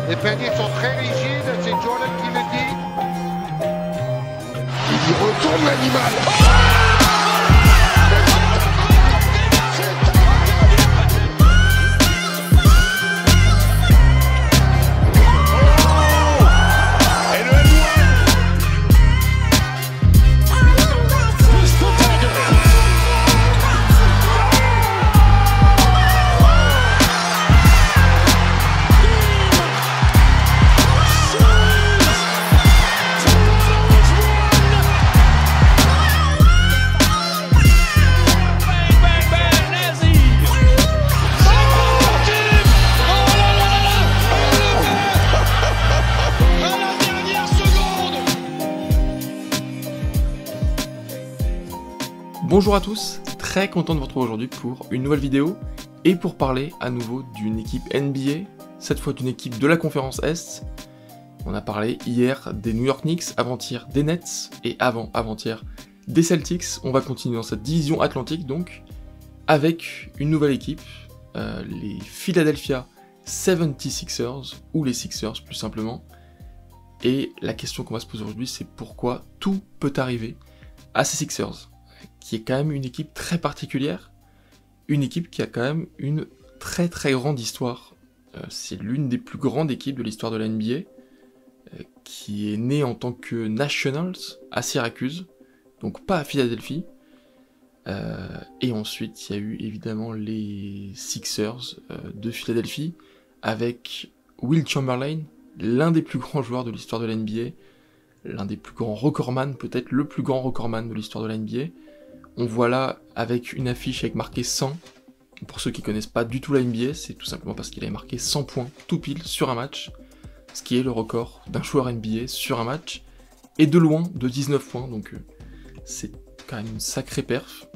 Les paniers sont très rigides, c'est Jordan qui le dit. Il retourne l'animal. Bonjour à tous, très content de vous retrouver aujourd'hui pour une nouvelle vidéo et pour parler à nouveau d'une équipe NBA, cette fois d'une équipe de la conférence Est. On a parlé hier des New York Knicks, avant-hier des Nets et avant-hier des Celtics. On va continuer dans cette division atlantique donc avec une nouvelle équipe, les Philadelphia 76ers ou les Sixers plus simplement. Et la question qu'on va se poser aujourd'hui, c'est pourquoi tout peut arriver à ces Sixers, qui est quand même une équipe très particulière, une équipe qui a quand même une très très grande histoire. C'est l'une des plus grandes équipes de l'histoire de la NBA, qui est née en tant que Nationals à Syracuse, donc pas à Philadelphie. Et ensuite, il y a eu évidemment les Sixers de Philadelphie, avec Will Chamberlain, l'un des plus grands joueurs de l'histoire de la NBA, l'un des plus grands recordman, peut-être le plus grand recordman de l'histoire de la NBA. On voit là avec une affiche avec marqué 100. Pour ceux qui connaissent pas du tout la NBA, c'est tout simplement parce qu'il avait marqué 100 points tout pile sur un match, ce qui est le record d'un joueur NBA sur un match, et de loin de 19 points, donc c'est quand même une sacrée perf.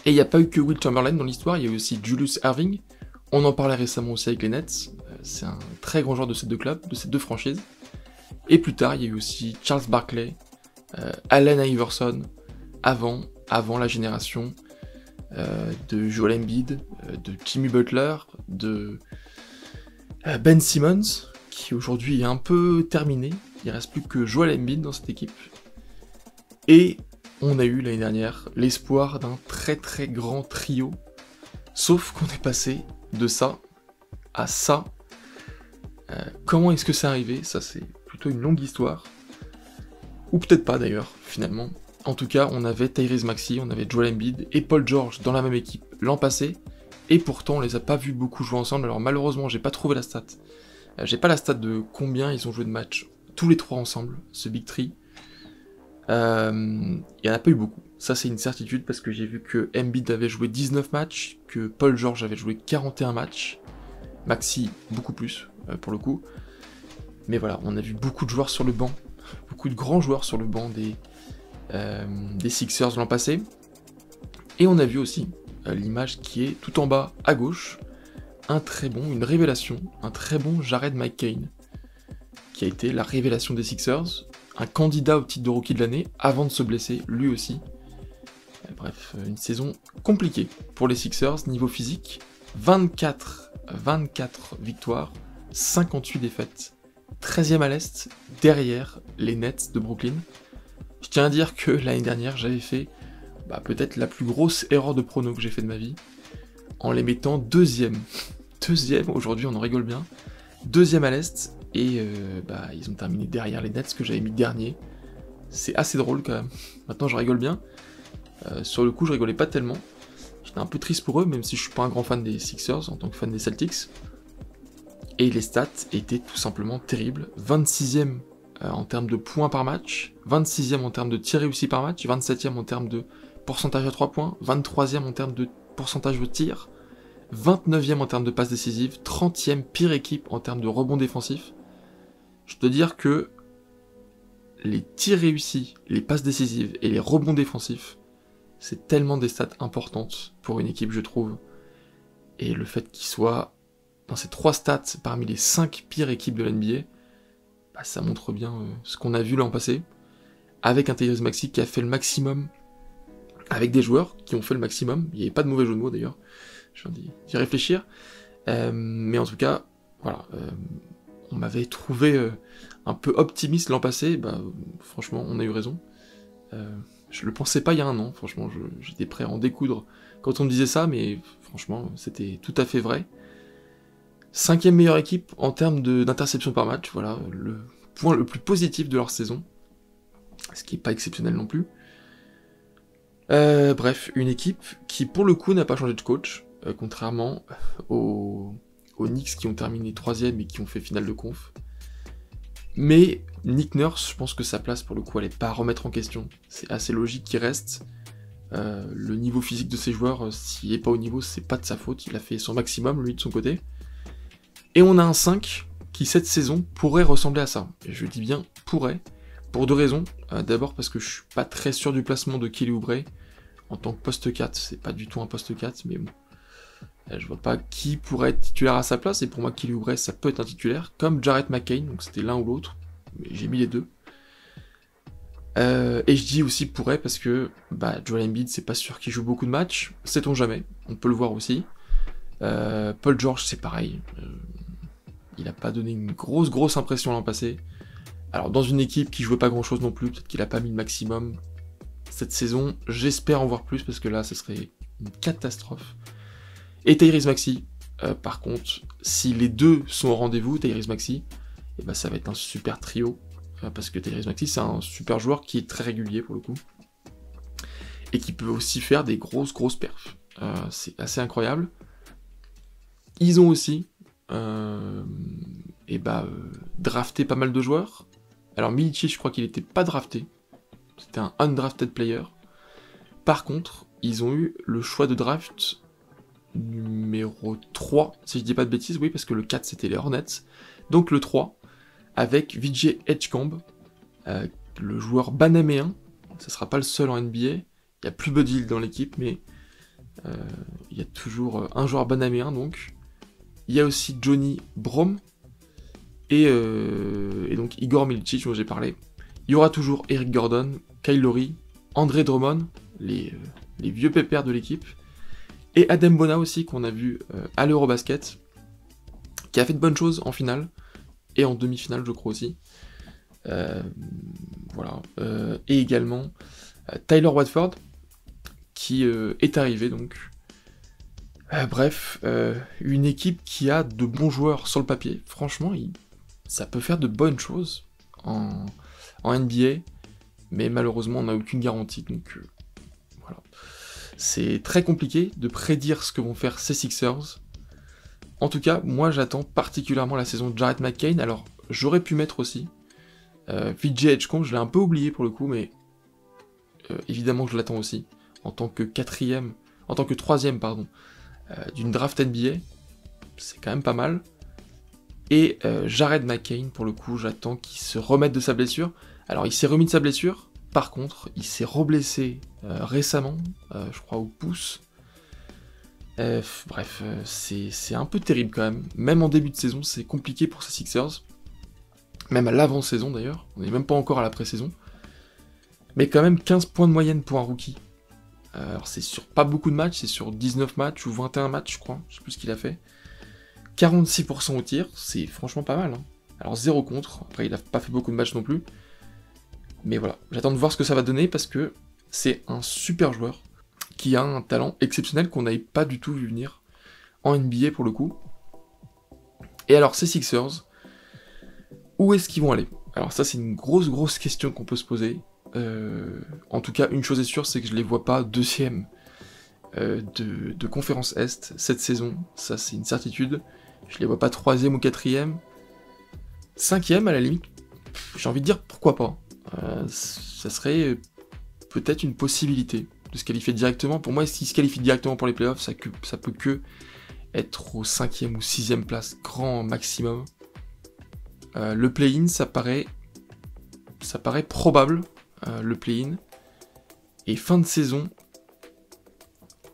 Et il n'y a pas eu que Will Chamberlain dans l'histoire, il y a eu aussi Julius Erving, on en parlait récemment aussi avec les Nets, c'est un très grand joueur de ces deux clubs, de ces deux franchises. Et plus tard, il y a eu aussi Charles Barkley, Allen Iverson, avant la génération de Joel Embiid, de Jimmy Butler, de Ben Simmons, qui aujourd'hui est un peu terminé. Il reste plus que Joel Embiid dans cette équipe. Et on a eu l'année dernière l'espoir d'un très très grand trio. Sauf qu'on est passé de ça à ça. Comment est-ce que c'est arrivé? Ça c'est plutôt une longue histoire. Ou peut-être pas d'ailleurs, finalement. En tout cas, on avait Tyrese Maxey, on avait Joel Embiid et Paul George dans la même équipe l'an passé, et pourtant on les a pas vus beaucoup jouer ensemble, alors malheureusement j'ai pas trouvé la stat. J'ai pas la stat de combien ils ont joué de matchs, tous les trois ensemble, ce Big Three. Il y en a pas eu beaucoup, ça c'est une certitude, parce que j'ai vu que Embiid avait joué 19 matchs, que Paul George avait joué 41 matchs, Maxey beaucoup plus, pour le coup. Mais voilà, on a vu beaucoup de joueurs sur le banc, beaucoup de grands joueurs sur le banc des Sixers l'an passé, et on a vu aussi l'image qui est tout en bas à gauche, une révélation, un très bon Jared McCain, qui a été la révélation des Sixers, un candidat au titre de rookie de l'année avant de se blesser lui aussi. Bref, une saison compliquée pour les Sixers niveau physique, 24 victoires, 58 défaites, 13e à l'Est, derrière les Nets de Brooklyn. Je tiens à dire que l'année dernière, j'avais fait peut-être la plus grosse erreur de prono que j'ai fait de ma vie, en les mettant deuxième, aujourd'hui on en rigole bien, deuxième à l'Est, et ils ont terminé derrière les Nets que j'avais mis dernier. C'est assez drôle quand même, maintenant je rigole bien, sur le coup je rigolais pas tellement, j'étais un peu triste pour eux, même si je suis pas un grand fan des Sixers en tant que fan des Celtics, et les stats étaient tout simplement terribles, 26e en termes de points par match, 26e en termes de tirs réussis par match, 27e en termes de pourcentage à 3 points, 23e en termes de pourcentage de tir, 29e en termes de passes décisives, 30e pire équipe en termes de rebonds défensifs. Je dois dire que les tirs réussis, les passes décisives et les rebonds défensifs, c'est tellement des stats importantes pour une équipe, je trouve. Et le fait qu'ils soient dans ces 3 stats parmi les 5 pires équipes de l'NBA, ça montre bien ce qu'on a vu l'an passé, avec un Tyrese Maxey qui a fait le maximum, avec des joueurs qui ont fait le maximum. Il n'y avait pas de mauvais jeu de mots d'ailleurs, je viens d'y réfléchir. Mais en tout cas, voilà, on m'avait trouvé un peu optimiste l'an passé, bah franchement, on a eu raison. Je le pensais pas il y a un an, franchement, j'étais prêt à en découdre quand on me disait ça, mais franchement, c'était tout à fait vrai. 5e meilleure équipe en termes d'interception par match, voilà, le point le plus positif de leur saison, ce qui n'est pas exceptionnel non plus. Bref, une équipe qui pour le coup n'a pas changé de coach, contrairement aux Knicks qui ont terminé 3e et qui ont fait finale de conf. Mais Nick Nurse, je pense que sa place pour le coup elle n'est pas à remettre en question, c'est assez logique qu'il reste. Le niveau physique de ses joueurs, s'il n'est pas au niveau, c'est pas de sa faute, il a fait son maximum lui de son côté. Et on a un 5 qui cette saison pourrait ressembler à ça. Et je dis bien pourrait, pour 2 raisons. D'abord parce que je suis pas très sûr du placement de Kelly Oubre en tant que poste 4, c'est pas du tout un poste 4, mais bon. Je vois pas qui pourrait être titulaire à sa place, et pour moi Kelly Oubre ça peut être un titulaire, comme Jarrett McCain, donc c'était l'un ou l'autre, mais j'ai mis les deux. Et je dis aussi pourrait parce que Joel Embiid c'est pas sûr qu'il joue beaucoup de matchs, sait-on jamais, on peut le voir aussi. Paul George c'est pareil, il a pas donné une grosse impression l'an passé. Alors dans une équipe qui jouait pas grand chose non plus, peut-être qu'il a pas mis le maximum cette saison, j'espère en voir plus parce que là ce serait une catastrophe. Et Tyrese Maxey, par contre, si les deux sont au rendez-vous, Tyrese Maxey, et ça va être un super trio, parce que Tyrese Maxey c'est un super joueur qui est très régulier pour le coup, et qui peut aussi faire des grosses perfs. C'est assez incroyable. Ils ont aussi drafté pas mal de joueurs. Alors Milicic, je crois qu'il n'était pas drafté, c'était un undrafted player. Par contre, ils ont eu le choix de draft numéro 3, si je dis pas de bêtises, oui, parce que le 4 c'était les Hornets. Donc le 3, avec Vijay Edgecombe, le joueur banaméen. Ça sera pas le seul en NBA. Il y a plus Buddy Hield dans l'équipe, mais il y a toujours un joueur banaméen donc. Il y a aussi Johnny Brom et donc Igor Milicic dont j'ai parlé. Il y aura toujours Eric Gordon, Kyle Lowry, André Drummond, les vieux pépères de l'équipe, et Adem Bona aussi qu'on a vu à l'Eurobasket, qui a fait de bonnes choses en finale et en demi-finale je crois aussi. Voilà. Et également Tyler Watford qui est arrivé donc. Bref, une équipe qui a de bons joueurs sur le papier. Franchement, ça peut faire de bonnes choses en NBA, mais malheureusement on n'a aucune garantie, donc voilà. C'est très compliqué de prédire ce que vont faire ces Sixers. En tout cas, moi j'attends particulièrement la saison de Jarrett McCain. Alors j'aurais pu mettre aussi Vijay Edgecombe, je l'ai un peu oublié pour le coup, mais évidemment je l'attends aussi en tant que troisième d'une draft NBA, c'est quand même pas mal. Et Jared McCain, pour le coup, j'attends qu'il se remette de sa blessure. Alors, il s'est remis de sa blessure, par contre, il s'est reblessé récemment, je crois au pouce. Bref, c'est un peu terrible quand même. Même en début de saison, c'est compliqué pour ces Sixers. Même à l'avant-saison d'ailleurs, on n'est même pas encore à la pré-saison. Mais quand même 15 points de moyenne pour un rookie. Alors c'est sur pas beaucoup de matchs, c'est sur 19 matchs ou 21 matchs je crois, je sais plus ce qu'il a fait. 46% au tir, c'est franchement pas mal. Hein. Alors 0 contre, après il a pas fait beaucoup de matchs non plus. Mais voilà, j'attends de voir ce que ça va donner parce que c'est un super joueur qui a un talent exceptionnel qu'on n'avait pas du tout vu venir en NBA pour le coup. Et alors ces Sixers, où est-ce qu'ils vont aller? Alors ça c'est une grosse question qu'on peut se poser. En tout cas, une chose est sûre, c'est que je les vois pas deuxième de conférence Est cette saison, ça c'est une certitude. Je les vois pas troisième ou quatrième. Cinquième à la limite, j'ai envie de dire pourquoi pas. Ça serait peut-être une possibilité de se qualifier directement. Pour moi, s'ils se qualifient directement pour les playoffs, ça peut que être au 5e ou 6e place, grand maximum. Le play-in, ça paraît probable. Le play-in, et fin de saison,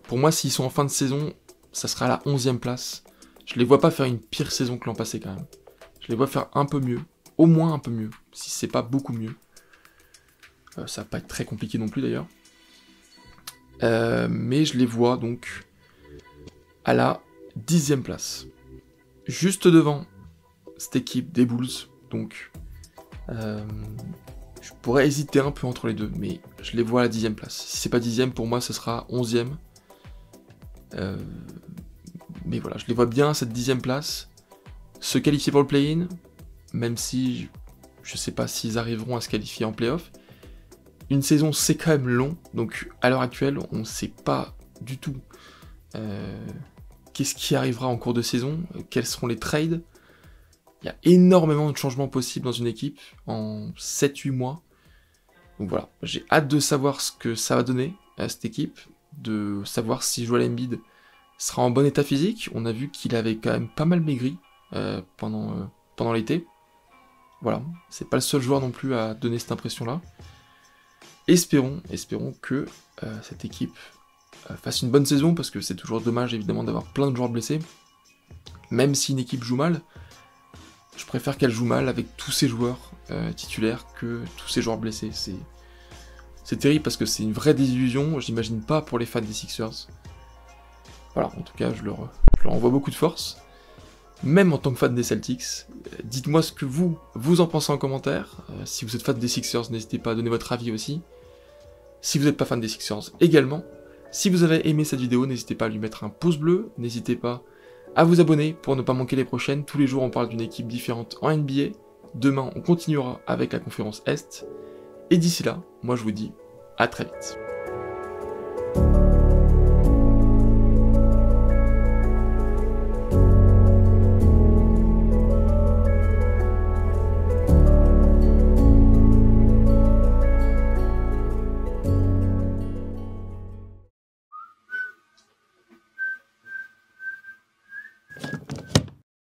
pour moi s'ils sont en fin de saison, ça sera à la 11e place. Je les vois pas faire une pire saison que l'an passé quand même. Je les vois faire un peu mieux, au moins un peu mieux, si c'est pas beaucoup mieux. Ça va pas être très compliqué non plus d'ailleurs. Mais je les vois donc à la 10e place. Juste devant cette équipe des Bulls, donc je pourrais hésiter un peu entre les deux, mais je les vois à la 10e place. Si c'est pas 10e, pour moi, ce sera 11e. Mais voilà, je les vois bien à cette 10e place. Se qualifier pour le play-in, même si je sais pas s'ils arriveront à se qualifier en play-off. Une saison, c'est quand même long, donc à l'heure actuelle, on ne sait pas du tout qu'est-ce qui arrivera en cours de saison, quels seront les trades. Il y a énormément de changements possibles dans une équipe en 7-8 mois. Donc voilà, j'ai hâte de savoir ce que ça va donner à cette équipe, de savoir si Joel Embiid sera en bon état physique. On a vu qu'il avait quand même pas mal maigri pendant l'été. Voilà, c'est pas le seul joueur non plus à donner cette impression-là. Espérons que cette équipe fasse une bonne saison, parce que c'est toujours dommage évidemment d'avoir plein de joueurs blessés. Même si une équipe joue mal, je préfère qu'elle joue mal avec tous ses joueurs titulaires que tous ses joueurs blessés. C'est terrible parce que c'est une vraie désillusion, j'imagine pas pour les fans des Sixers. Voilà, en tout cas je leur envoie beaucoup de force. Même en tant que fan des Celtics, dites-moi ce que vous en pensez en commentaire. Si vous êtes fan des Sixers, n'hésitez pas à donner votre avis aussi. Si vous n'êtes pas fan des Sixers également. Si vous avez aimé cette vidéo, n'hésitez pas à lui mettre un pouce bleu. N'hésitez pas à vous abonner pour ne pas manquer les prochaines. Tous les jours, on parle d'une équipe différente en NBA. Demain, on continuera avec la conférence Est. Et d'ici là, moi je vous dis à très vite.